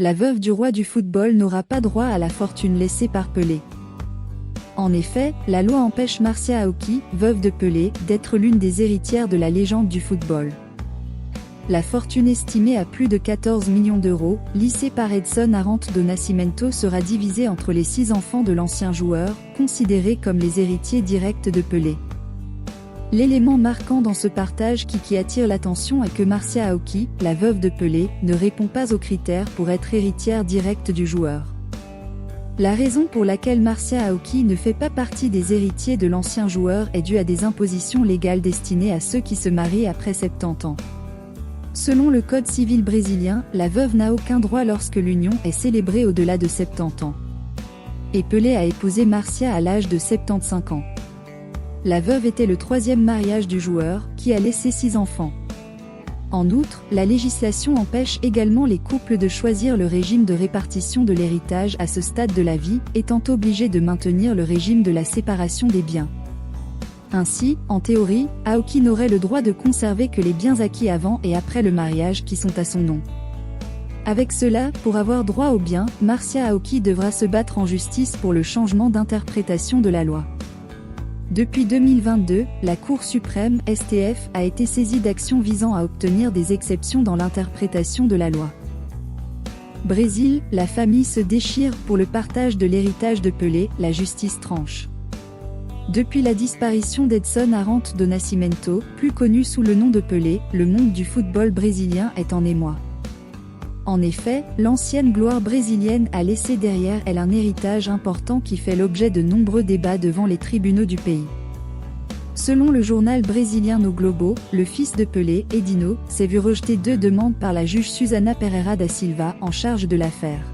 la veuve du roi du football n'aura pas droit à la fortune laissée par Pelé. En effet, la loi empêche Marcia Aoki, veuve de Pelé, d'être l'une des héritières de la légende du football. La fortune estimée à plus de 14 millions d'euros, lissée par Edson Arantes do Nascimento sera divisée entre les 6 enfants de l'ancien joueur, considérés comme les héritiers directs de Pelé. L'élément marquant dans ce partage qui attire l'attention est que Marcia Aoki, la veuve de Pelé, ne répond pas aux critères pour être héritière directe du joueur. La raison pour laquelle Marcia Aoki ne fait pas partie des héritiers de l'ancien joueur est due à des impositions légales destinées à ceux qui se marient après 70 ans. Selon le code civil brésilien, la veuve n'a aucun droit lorsque l'union est célébrée au-delà de 70 ans. Et Pelé a épousé Marcia à l'âge de 75 ans. La veuve était le 3e mariage du joueur, qui a laissé 6 enfants. En outre, la législation empêche également les couples de choisir le régime de répartition de l'héritage à ce stade de la vie, étant obligés de maintenir le régime de la séparation des biens. Ainsi, en théorie, Aoki n'aurait le droit de conserver que les biens acquis avant et après le mariage qui sont à son nom. Avec cela, pour avoir droit aux biens, Marcia Aoki devra se battre en justice pour le changement d'interprétation de la loi. Depuis 2022, la Cour suprême, STF, a été saisie d'actions visant à obtenir des exceptions dans l'interprétation de la loi. Brésil, la famille se déchire pour le partage de l'héritage de Pelé, la justice tranche. Depuis la disparition d'Edson Arantes do Nascimento, plus connu sous le nom de Pelé, le monde du football brésilien est en émoi. En effet, l'ancienne gloire brésilienne a laissé derrière elle un héritage important qui fait l'objet de nombreux débats devant les tribunaux du pays. Selon le journal brésilien O Globo, le fils de Pelé, Edinho, s'est vu rejeter 2 demandes par la juge Susana Pereira da Silva, en charge de l'affaire.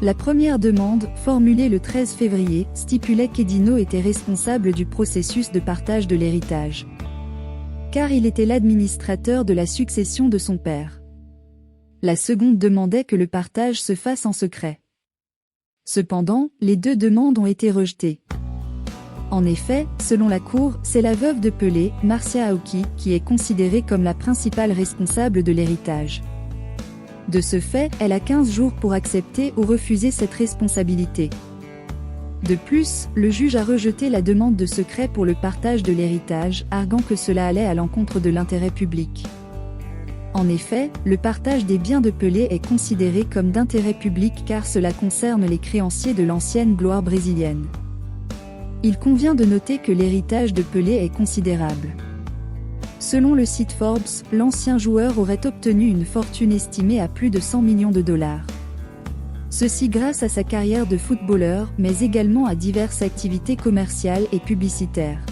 La première demande, formulée le 13 février, stipulait qu'Edinho était responsable du processus de partage de l'héritage. Car il était l'administrateur de la succession de son père. La seconde demandait que le partage se fasse en secret. Cependant, les 2 demandes ont été rejetées. En effet, selon la Cour, c'est la veuve de Pelé, Marcia Aoki, qui est considérée comme la principale responsable de l'héritage. De ce fait, elle a 15 jours pour accepter ou refuser cette responsabilité. De plus, le juge a rejeté la demande de secret pour le partage de l'héritage, arguant que cela allait à l'encontre de l'intérêt public. En effet, le partage des biens de Pelé est considéré comme d'intérêt public car cela concerne les créanciers de l'ancienne gloire brésilienne. Il convient de noter que l'héritage de Pelé est considérable. Selon le site Forbes, l'ancien joueur aurait obtenu une fortune estimée à plus de 100 millions de dollars. Ceci grâce à sa carrière de footballeur, mais également à diverses activités commerciales et publicitaires.